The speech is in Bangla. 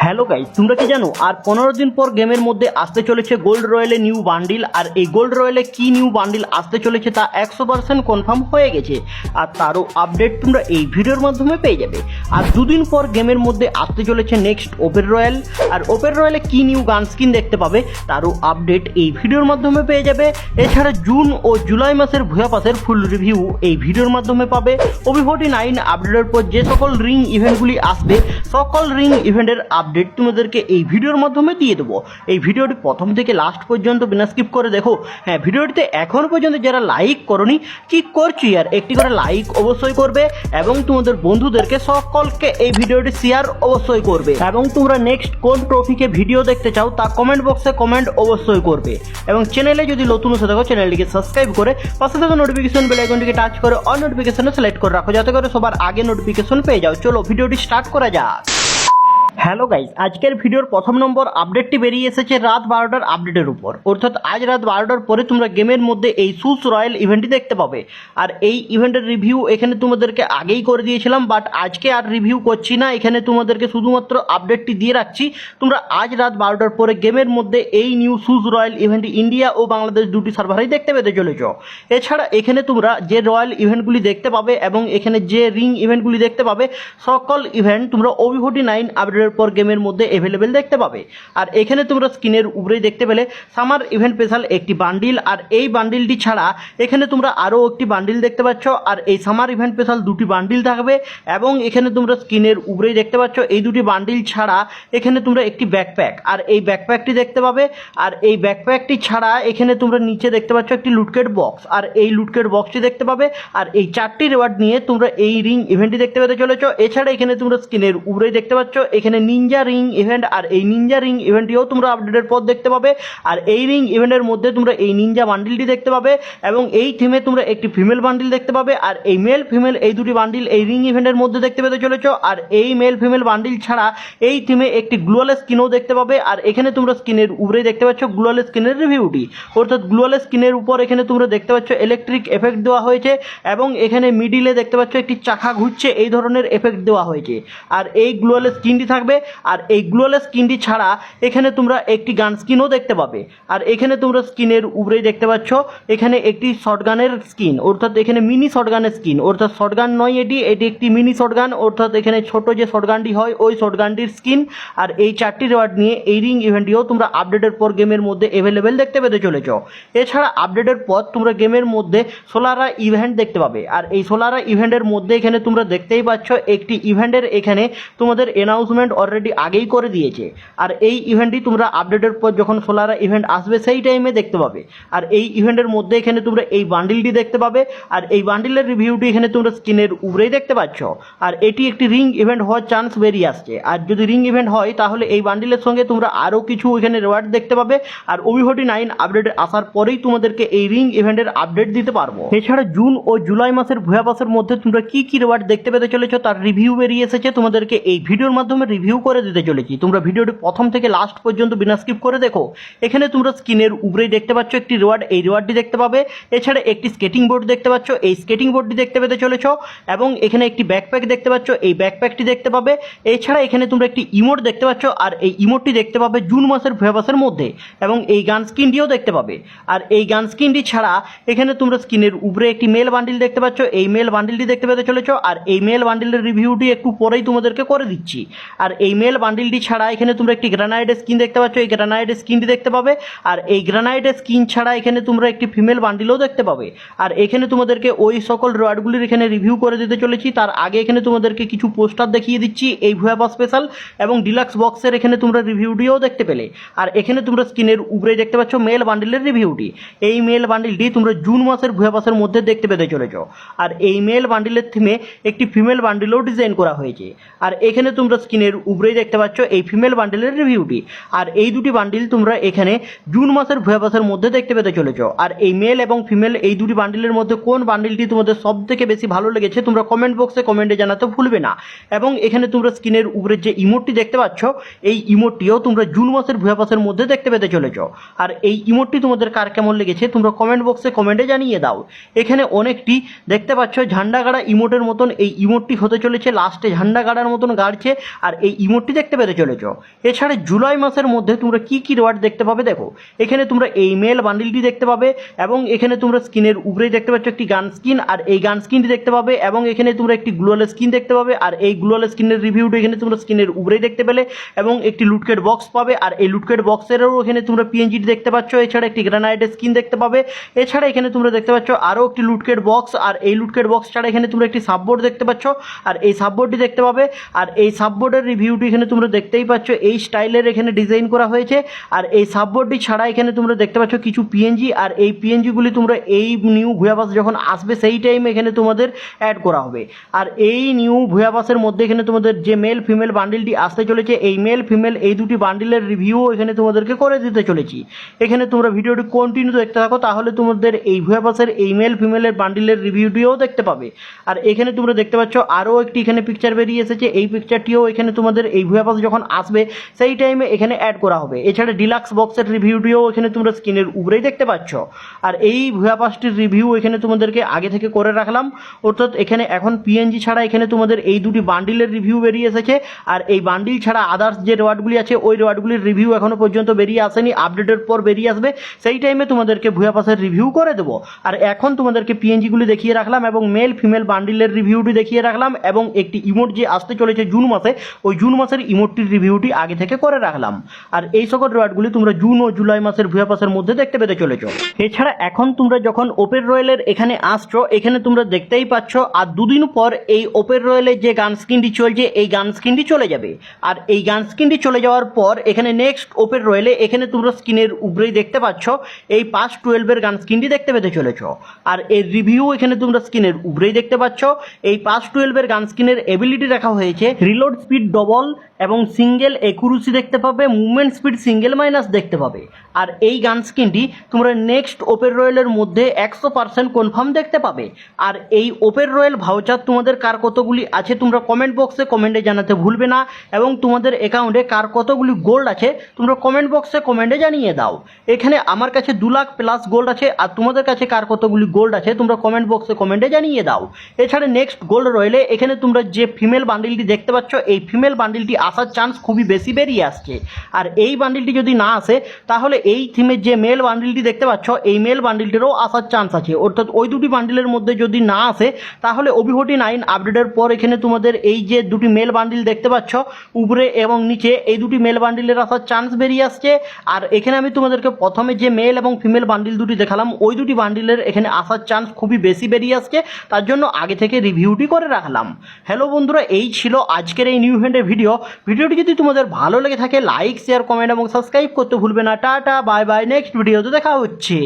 হ্যালো গাইস, তোমরা কি জানো আর 15 দিন পর গেমের মধ্যে আসতে চলেছে গোল্ড রয়্যালে নিউ বান্ডিল। আর এই গোল্ড রয়্যালে কি নিউ বান্ডিল আসতে চলেছে তা 100% কনফার্ম হয়ে গেছে, আর তারও আপডেট তোমরা এই ভিডিওর মাধ্যমে পেয়ে যাবে। আর দুদিন পর গেমের মধ্যে আসতে চলেছে নেক্সট ওপেন রয়্যাল, আর ওপেন রয়্যালে কি নিউ গান স্কিন দেখতে পাবে তারও আপডেট এই ভিডিওর মাধ্যমে পেয়ে যাবে। এছাড়া জুন ও জুলাই মাসের ভুয়া পাসের ফুল রিভিউ এই ভিডিওর মাধ্যমে পাবে। OB49 আপডেটের পর যে সকল রিং ইভেন্টগুলি আসবে সকল রিং ইভেন্টের আপডেট তোমাদেরকে এই ভিডিওর মাধ্যমে দিয়ে দেবো। এই ভিডিওটি প্রথম থেকে লাস্ট পর্যন্ত বিনা স্কিপ করে দেখো। হ্যাঁ, ভিডিওটিতে এখন পর্যন্ত যারা লাইক করনি কি করছি, আর একটি করে লাইক অবশ্যই করবে এবং তোমাদের বন্ধুদেরকে সকলকে এই ভিডিওটি শেয়ার অবশ্যই করবে। এবং তোমরা নেক্সট কোন ট্রফিকে ভিডিও দেখতে চাও তা কমেন্ট বক্সে কমেন্ট অবশ্যই করবে। এবং চ্যানেলে যদি নতুন এসে থাকো চ্যানেলটিকে সাবস্ক্রাইব করে পাশে থাকা নোটিফিকেশন বেল আইকনটিকে টাচ করে অল নোটিফিকেশনে সিলেক্ট করে রাখো, যাতে করে সবার আগে নোটিফিকেশন পেয়ে যাও। চলো ভিডিওটি স্টার্ট করা যাক। হ্যালো গাইস, আজকের ভিডিওর প্রথম নম্বর আপডেটটি বেরিয়ে এসেছে রাত 12টার আপডেটের উপর, অর্থাৎ আজ রাত 12টার পরে তোমরা গেমের মধ্যে এই সুস রয়্যাল ইভেন্টটি দেখতে পাবে। আর এই ইভেন্টের রিভিউ এখানে তোমাদেরকে আগেই করে দিয়েছিলাম, বাট আজকে আর রিভিউ করছি না, এখানে তোমাদেরকে শুধুমাত্র আপডেটটি দিয়ে রাখছি। তোমরা আজ রাত 12টার পরে গেমের মধ্যে এই নিউ সুস রয়্যাল ইভেন্টটি ইন্ডিয়া ও বাংলাদেশ দুটি সার্ভারেই দেখতে পেতে চলেছ। এছাড়া এখানে তোমরা যে রয়্যাল ইভেন্টগুলি দেখতে পাবে এবং এখানে যে রিং ইভেন্টগুলি দেখতে পাবে সকল ইভেন্ট তোমরা OB49 আপডেটের পর গেমের মধ্যে অ্যাভেলেবেল দেখতে পাবে। আর এখানে তোমরা স্ক্রিনের উপরেই দেখতে পেলে সামার ইভেন্ট স্পেশাল একটি বান্ডিল, আর এই বান্ডিলটি ছাড়া এখানে তোমরা আরও একটি বান্ডিল দেখতে পাচ্ছ। আর এই সামার ইভেন্ট স্পেশাল দুটি বান্ডিল থাকবে এবং এখানে তোমরা স্ক্রিনের উপরেই দেখতে পাচ্ছ এই দুটি বান্ডিল ছাড়া এখানে তোমরা একটি ব্যাকপ্যাক, আর এই ব্যাকপ্যাকটি দেখতে পাবে। আর এই ব্যাকপ্যাকটি ছাড়া এখানে তোমরা নিচে দেখতে পাচ্ছ একটি লুটকেট বক্স, আর এই লুটকেট বক্সটি দেখতে পাবে। আর এই 4টি রিওয়ার্ড নিয়ে তোমরা এই রিং ইভেন্টটি দেখতে পেতে চলেছ। এছাড়া এখানে তোমরা স্ক্রিনের উপরেই দেখতে পাচ্ছ এখানে নিনজা রিং ইভেন্ট, আর এই নিনজা রিং ইভেন্টটিও তোমরা আপডেটের পর দেখতে পাবে। আর এই রিং ইভেন্টের মধ্যে তোমরা এই নিনজা বান্ডিলটি দেখতে পাবে এবং এই থিমে তোমরা একটি ফিমেল বান্ডিল দেখতে পাবে। আর এই মেল ফিমেল এই দুটি বান্ডিল এই রিং ইভেন্টের মধ্যে দেখতে পেতে চলেছ। আর এই মেল ফিমেল বান্ডিল ছাড়া এই থিমে একটি গ্লোয়াল স্কিনও দেখতে পাবে। আর এখানে তোমরা স্কিনের উপরেই দেখতে পাচ্ছ গ্লোয়াল স্কিনের রিভিউটি, অর্থাৎ গ্লোয়াল স্কিনের উপর এখানে তোমরা দেখতে পাচ্ছ ইলেকট্রিক এফেক্ট দেওয়া হয়েছে এবং এখানে মিডিলে দেখতে পাচ্ছ একটি চাকা ঘুরছে, এই ধরনের এফেক্ট দেওয়া হয়েছে। আর এই গ্লোয়াল স্কিনটি থাকবে। আর এই গ্লোয়াল স্কিনটি ছাড়া এখানে তোমরা একটি গান স্কিনও দেখতে পাবে। আর এখানে তোমরা স্কিনের উপরেই দেখতে পাচ্ছ এখানে একটি শটগানের স্কিন, অর্থাৎ এখানে মিনি শটগানের স্কিন, অর্থাৎ শটগান নয় এটি একটি মিনি শটগান, অর্থাৎ এখানে ছোট যে শটগানটি হয় ওই শটগানটির স্কিন। আর এই 4টি রিওয়ার্ড নিয়ে এই রিং ইভেন্টটিও তোমরা আপডেটের পর গেমের মধ্যে অ্যাভেলেবেল দেখতে পেতে চলেছ। এছাড়া আপডেটের পর তোমরা গেমের মধ্যে সোলারা ইভেন্ট দেখতে পাবে। আর এই সোলারা ইভেন্টের মধ্যে এখানে তোমরা দেখতেই পাচ্ছ একটি ইভেন্টের এখানে তোমাদের অ্যানাউন্সমেন্ট অলরেডি আগেই করে দিয়েছে। আর এই ইভেন্টটি তোমরা আপডেটের পর যখন সোলারা ইভেন্ট আসবে সেই টাইমে দেখতে পাবে। আর এই ইভেন্টের মধ্যে এখানে তোমরা এই বান্ডিলটি দেখতে পাবে। আর এই বান্ডিলের রিভিউটি এখানে তোমরা স্ক্রিনের উপরেই দেখতে পাচ্ছ। আর এটি একটি রিং ইভেন্ট হওয়ার চান্স বেরিয়ে আসছে। আর যদি রিং ইভেন্ট হয় তাহলে এই বান্ডিলের সঙ্গে তোমরা আরও কিছু এখানে রিওয়ার্ড দেখতে পাবে। আর OB49 আপডেট আসার পরেই তোমাদেরকে এই রিং ইভেন্টের আপডেট দিতে পারবো। এছাড়া জুন ও জুলাই মাসের ভুয়া পাসের মধ্যে তোমরা কি কি রিওয়ার্ড দেখতে পেতে চলেছ তার রিভিউ বেরিয়ে এসেছে, তোমাদেরকে এই ভিডিওর মাধ্যমে রিভিউ করে দিতে চলেছি। তোমরা ভিডিওটি প্রথম থেকে লাস্ট পর্যন্ত বিনা স্কিপ করে দেখো। এখানে তোমরা স্ক্রিনের উপরেই দেখতে পাচ্ছ একটি রিওয়ার্ড, এই রিওয়ার্ডটি দেখতে পাবে। এছাড়া একটি স্কেটিং বোর্ড দেখতে পাচ্ছ, এই স্কেটিং বোর্ডটি দেখতে পেতে চলেছ এবং এখানে একটি ব্যাকপ্যাক দেখতে পাচ্ছ, এই ব্যাকপ্যাকটি দেখতে পাবে। এছাড়া এখানে তোমরা একটি ইমোট দেখতে পাচ্ছ, আর এই ইমোটটি দেখতে পাবে জুন মাসের ভুয়া পাসের মধ্যে এবং এই গান স্কিনটিও দেখতে পাবে। আর এই গান স্কিনটি ছাড়া এখানে তোমরা স্ক্রিনের উপরে একটি মেল বান্ডিল দেখতে পাচ্ছ, এই মেল বান্ডিলটি দেখতে পেতে চলেছ। আর এই মেল বান্ডিলের রিভিউটি একটু পরেই তোমাদেরকে করে দিচ্ছি। আর এই মেল বান্ডিলটি ছাড়া এখানে তোমরা একটি গ্রানাইড স্কিন দেখতে পাচ্ছ, এই গ্রানাইড স্কিনটি দেখতে পাবে। আর এই গ্রানাইড স্কিন ছাড়া এখানে তোমরা একটি ফিমেল বান্ডিলও দেখতে পাবে। আর এখানে তোমাদেরকে ওই সকল রিওয়ার্ডগুলির এখানে রিভিউ করে দিতে চলেছি। তার আগে এখানে তোমাদেরকে কিছু পোস্টার দেখিয়ে দিচ্ছি এই ভুয়া পাস স্পেশাল এবং ডিলাক্স বক্সের এখানে তোমরা রিভিউটিও দেখতে পেলে। আর এখানে তোমরা স্ক্রিনের উপরে দেখতে পাচ্ছ মেল বান্ডিলের রিভিউটি, এই মেল বান্ডিলটি তোমরা জুন মাসের ভুয়া পাসের মধ্যে দেখতে পেতে চলেছ। আর এই মেল বান্ডিলের থিমে একটি ফিমেল বান্ডিলও ডিজাইন করা হয়েছে। আর এখানে তোমরা স্ক্রিনের উপরেই দেখতে পাচ্ছ এই ফিমেল বান্ডিলের রিভিউটি। আর এই দুটি বান্ডিল তোমরা এখানে জুন মাসের ভুয়া পাসের মধ্যে দেখতে পেতে চলেছ। আর এই মেল এবং ফিমেল এই দুটি বান্ডিলের মধ্যে কোন বান্ডিলটি তোমাদের সব থেকে বেশি ভালো লেগেছে তোমরা কমেন্ট বক্সে কমেন্টে জানাতে ভুলবে না। এবং এখানে তোমরা স্ক্রিনের উপরে যে ইমোটটি দেখতে পাচ্ছ এই ইমোটটিও তোমরা জুন মাসের ভুয়া পাসের মধ্যে দেখতে পেতে চলেছ। আর এই ইমোটটি তোমাদের কার কেমন লেগেছে তোমরা কমেন্ট বক্সে কমেন্টে জানিয়ে দাও। এখানে অনেকটি দেখতে পাচ্ছ ঝান্ডা গাড়া ইমোটের মতন এই ইমোটটি হতে চলেছে, লাস্টে ঝান্ডা গাড়ার মতন গাড়ছে। আর এই ইমোটটি দেখতে পেতে চলেছো। এছাড়া জুলাই মাসের মধ্যে তোমরা কি কি রিওয়ার্ড দেখতে পাবে দেখো, এখানে তোমরা এই মেল বান্ডিলটি দেখতে পাবে এবং এখানে তোমরা স্কিনের উপরেই দেখতে পাচ্ছ একটি গান স্কিন, আর এই গান স্কিনটি দেখতে পাবে এবং এখানে তোমরা একটি গ্লোয়াল স্কিন দেখতে পাবে, আর এই গ্লোয়াল স্কিনের রিভিউটা এখানে তোমরা স্কিনের উপরেই দেখতে পেলে এবং একটি লুটকেট বক্স পাবে, আর এই লুটকেট বক্সেরও এখানে তোমরা পিএনজিটি দেখতে পাচ্ছ। এছাড়া একটি গ্রানাইট স্কিন দেখতে পাবে। এছাড়া এখানে তোমরা দেখতে পাচ্ছ আরও একটি লুটকেট বক্স, আর এই লুটকেট বক্স ছাড়া এখানে তোমরা একটি সাববোর্ড দেখতে পাচ্ছ, আর এই সাববোর্ডটি দেখতে পাবে। আর এই সাববোর্ডের রিভিউটি এখানে তোমরা দেখতেই পাচ্ছ, এই স্টাইলের এখানে ডিজাইন করা হয়েছে। আর এই সাববোর্ডটি ছাড়া এখানে তোমরা দেখতে পাচ্ছ কিছু পিএনজি, আর এই পিএনজিগুলি তোমরা এই নিউ ভুয়াবাস যখন আসবে সেই টাইমে এখানে তোমাদের অ্যাড করা হবে। আর এই নিউ ভুয়াবাসের মধ্যে এখানে তোমাদের যে মেল ফিমেল বান্ডিলটি আসতে চলেছে, এই মেল ফিমেল এই দুটি বান্ডিলের রিভিউ এখানে তোমাদেরকে করে দিতে চলেছি। এখানে তোমরা ভিডিওটি কন্টিনিউ দেখতে থাকো, তাহলে তোমাদের এই ভুয়াবাসের এই মেল ফিমেলের বান্ডিলের রিভিউটিও দেখতে পাবে। আর এখানে তোমরা দেখতে পাচ্ছ আরও একটি এখানে পিকচার বেরিয়ে এসেছে, এই পিকচারটিও এখানে তোমাদের এই ভুয়াবাস যখন আসবে সেই টাইমে এখানে অ্যাড করা হবে। এছাড়া ডিলাক্স বক্সের রিভিউটিও এখানে তোমরা স্ক্রিনের উপরেই দেখতে পাচ্ছ। আর এই ভুয়াবাসটির রিভিউ এখানে তোমাদেরকে আগে থেকে করে রাখলাম, অর্থাৎ এখানে এখন পিএনজি ছাড়া এখানে তোমাদের এই দুটি বান্ডিলের রিভিউ বেরিয়ে এসেছে। আর এই বান্ডিল ছাড়া আদার্স যে রিওয়ার্ডগুলি আছে ওই রিওয়ার্ডগুলির রিভিউ এখনও পর্যন্ত বেরিয়ে আসেনি, আপডেটের পর বেরিয়ে আসবে, সেই টাইমে তোমাদেরকে ভুয়াবাসের রিভিউ করে দেবো। আর এখন তোমাদেরকে পিএনজিগুলি দেখিয়ে রাখলাম এবং মেল ফিমেল বান্ডিলের রিভিউটি দেখিয়ে রাখলাম এবং একটি ইমোট যে আসতে চলেছে জুন মাসে, ওই জুন মাসের ইমোটটির রিভিউটি আগে থেকে করে রাখলাম। আর এই সকল রিওয়ার্ডগুলি তোমরা জুন ও জুলাই মাসের ভুয়াবাসের মধ্যে দেখতে পেতে চলেছো। এছাড়া এখন তোমরা যখন ওপেন রয়্যালের এখানে আসছো, এখানে তোমরা দেখতেই পাচ্ছ আর দুদিন পর এই ওপেন রয়্যালের যে গান স্কিনটি চলছে এই গান স্কিনটি চলে যাবে। আর এই গান স্কিনটি চলে যাওয়ার পর এখানে নেক্সট ওপেন রয়্যালে এখানে তোমরা স্কিনের উপরেই দেখতে পাচ্ছ এই পাস 12-এর গান স্কিনটি দেখতে পেতে চলেছো। আর এর রিভিউ এখানে তোমরা স্কিনের উপরেই দেখতে পাচ্ছ। এই পাস 12-এর গান স্কিনের এবিলিটি রাখা হয়েছে রিলোড স্পিড ডবল এবং সিঙ্গেল একুরেসি দেখতে পাবে, মুভমেন্ট স্পিড সিঙ্গেল মাইনাস দেখতে পাবে। আর এই গান স্কিনটি তোমরা নেক্সট ওপেন রয়্যালের মধ্যে 100% কনফার্ম দেখতে পাবে। আর এই ওপেন রয়্যাল ভাউচার তোমাদের কার কতগুলি আছে তোমরা কমেন্ট বক্সে কমেন্টে জানাতে ভুলবে না, এবং তোমাদের অ্যাকাউন্টে কার কতগুলি গোল্ড আছে তোমরা কমেন্ট বক্সে কমেন্টে জানিয়ে দাও। এখানে আমার কাছে 2 লাখ প্লাস গোল্ড আছে, আর তোমাদের কাছে কার কতগুলি গোল্ড আছে তোমরা কমেন্ট বক্সে কমেন্টে জানিয়ে দাও। এছাড়া নেক্সট গোল্ড রয়্যালে এখানে তোমরা যে ফিমেল বান্ডিলটি দেখতে পাচ্ছ এই ফিমেল বান্ডিলটি আসার চান্স খুবই বেশি বেরিয়ে আসছে। আর এই বান্ডিলটি যদি না আসে তাহলে এই থিমের যে মেল বান্ডিলটি দেখতে পাচ্ছ এই মেল বান্ডিলটিরও আসার চান্স আছে, অর্থাৎ ওই দুটি বান্ডিলের মধ্যে যদি না আসে তাহলে OB49 আপডেটের পর এখানে তোমাদের এই যে দুটি মেল বান্ডিল দেখতে পাচ্ছ উপরে এবং নিচে এই দুটি মেল বান্ডিলের আসার চান্স বেরিয়ে আসছে। আর এখানে আমি তোমাদেরকে প্রথমে যে মেল এবং ফিমেল বান্ডিল দুটি দেখালাম ওই দুটি বান্ডিলের এখানে আসার চান্স খুবই বেশি বেরিয়ে আসছে, তার জন্য আগে থেকে রিভিউটি করে রাখলাম। হ্যালো বন্ধুরা, এই ছিল আজকের এই নিউ হ্যান্ডের ভিডিওটি যদি তোমাদের ভালো লেগে থাকে লাইক শেয়ার কমেন্ট এবং সাবস্ক্রাইব করতে ভুলবে না। টাটা বাই বাই, নেক্সট ভিডিওতে দেখা হচ্ছে।